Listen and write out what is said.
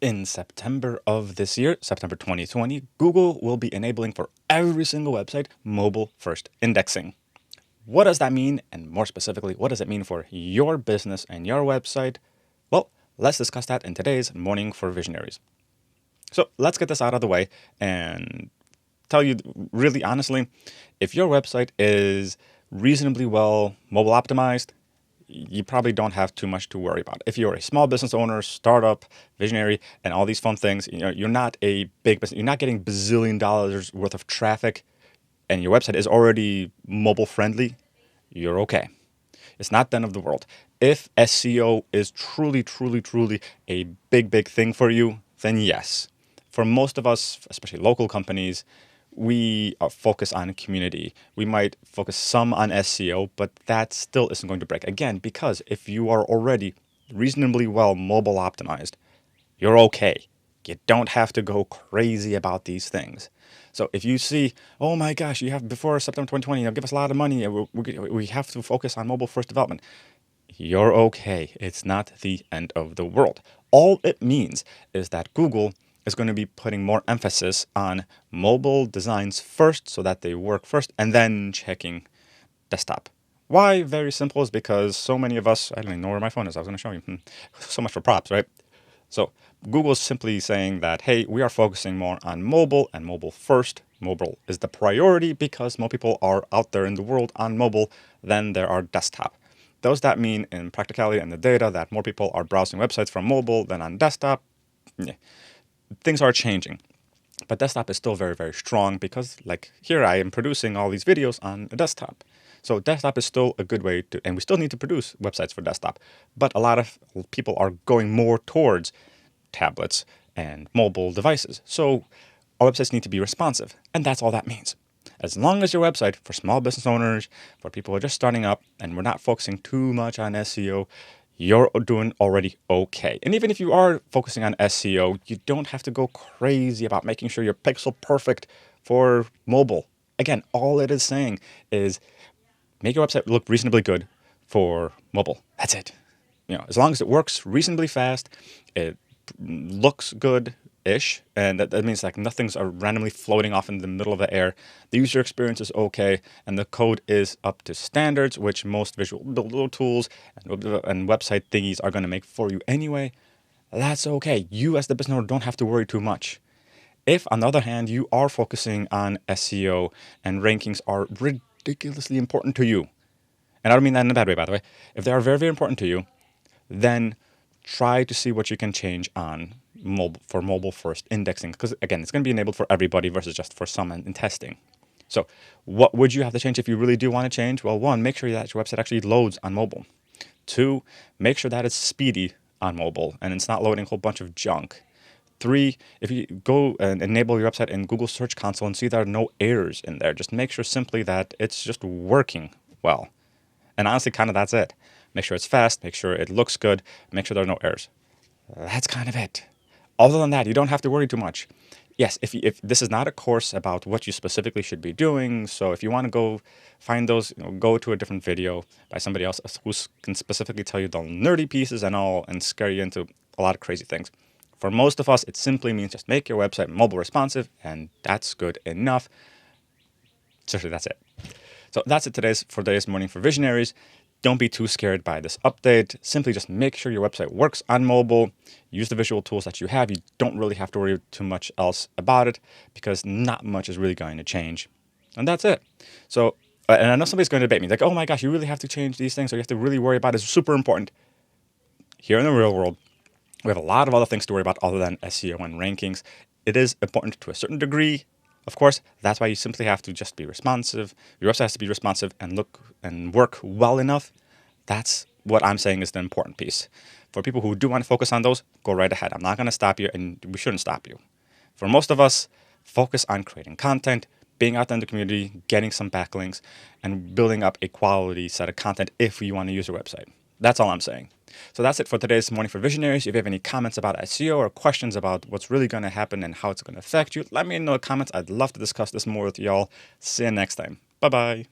In September of this year, September 2020, Google will be enabling for every single website mobile-first indexing. What does that mean? And more specifically, what does it mean for your business and your website? Well, let's discuss that in today's Morning for Visionaries. So let's get this out of the way and tell you really honestly, if your website is reasonably well mobile optimized, you probably don't have too much to worry about. If you're a small business owner, startup, visionary, and all these fun things, you're not a big business. You're not getting bazillion dollars worth of traffic, and your website is already mobile friendly. You're okay. It's not the end of the world. If SEO is truly, truly, truly a big thing for you, then yes. For most of us, especially local companies, we are focused on community. We might focus some on SEO, but that still isn't going to break. Again, because if you are already reasonably well mobile optimized, you're okay. You don't have to go crazy about these things. So if you see, oh my gosh, you have before September 2020, give us a lot of money, and we have to focus on mobile first development, you're okay. It's not the end of the world. All it means is that Google is going to be putting more emphasis on mobile designs first so that they work first and then checking desktop. Why? Very simple, is because so many of us, I don't even know where my phone is. I was going to show you. So much for props, right? So Google is simply saying that, hey, we are focusing more on mobile and mobile first. Mobile is the priority because more people are out there in the world on mobile than there are desktop. Does that mean in practicality and the data that more people are browsing websites from mobile than on desktop? Yeah. Things are changing. But desktop is still very strong because, like, here I am producing all these videos on a desktop. So desktop is still a good way to, and we still need to produce websites for desktop. But a lot of people are going more towards tablets and mobile devices. So our websites need to be responsive. And that's all that means. As long as your website, for small business owners, for people who are just starting up, and we're not focusing too much on SEO, you're doing already okay. And even if you are focusing on SEO, you don't have to go crazy about making sure you're pixel perfect for mobile. Again, all it is saying is make your website look reasonably good for mobile. That's it. As long as it works reasonably fast, it looks good-ish, and that means like nothing's randomly floating off in the middle of the air. The user experience is okay, and the code is up to standards, which most visual builder tools and website thingies are going to make for you anyway. That's okay. You as the business owner don't have to worry too much. If, on the other hand, you are focusing on SEO and rankings are ridiculously important to you, and I don't mean that in a bad way, by the way, if they are very important to you, then try to see what you can change on mobile for mobile first indexing. Because again, it's going to be enabled for everybody versus just for some in testing. So what would you have to change if you really do want to change? Well, one, make sure that your website actually loads on mobile. Two, make sure that it's speedy on mobile and it's not loading a whole bunch of junk. Three, if you go and enable your website in Google Search Console and see there are no errors in there, just make sure simply that it's just working well. And honestly, kind of that's it. Make sure it's fast, make sure it looks good, make sure there are no errors. That's kind of it. Other than that, you don't have to worry too much. Yes, if this is not a course about what you specifically should be doing, so if you want to go find those, go to a different video by somebody else who can specifically tell you the nerdy pieces and all and scare you into a lot of crazy things. For most of us, it simply means just make your website mobile responsive, and that's good enough. Seriously, that's it. So that's it for today's Morning for Visionaries. Don't be too scared by this update. Simply just make sure your website works on mobile. Use the visual tools that you have. You don't really have to worry too much else about it because not much is really going to change. And that's it. So, and I know somebody's going to debate me like, oh my gosh, you really have to change these things or you have to really worry about it. It's super important. Here in the real world, we have a lot of other things to worry about other than SEO and rankings. It is important to a certain degree. Of course, that's why you simply have to just be responsive. Your website has to be responsive and look and work well enough. That's what I'm saying is the important piece. For people who do want to focus on those, go right ahead. I'm not going to stop you, and we shouldn't stop you. For most of us, focus on creating content, being out there in the community, getting some backlinks, and building up a quality set of content if you want to use your website. That's all I'm saying. So that's it for today's Morning for Visionaries. If you have any comments about SEO or questions about what's really going to happen and how it's going to affect you, let me know in the comments. I'd love to discuss this more with y'all. See you next time. Bye-bye.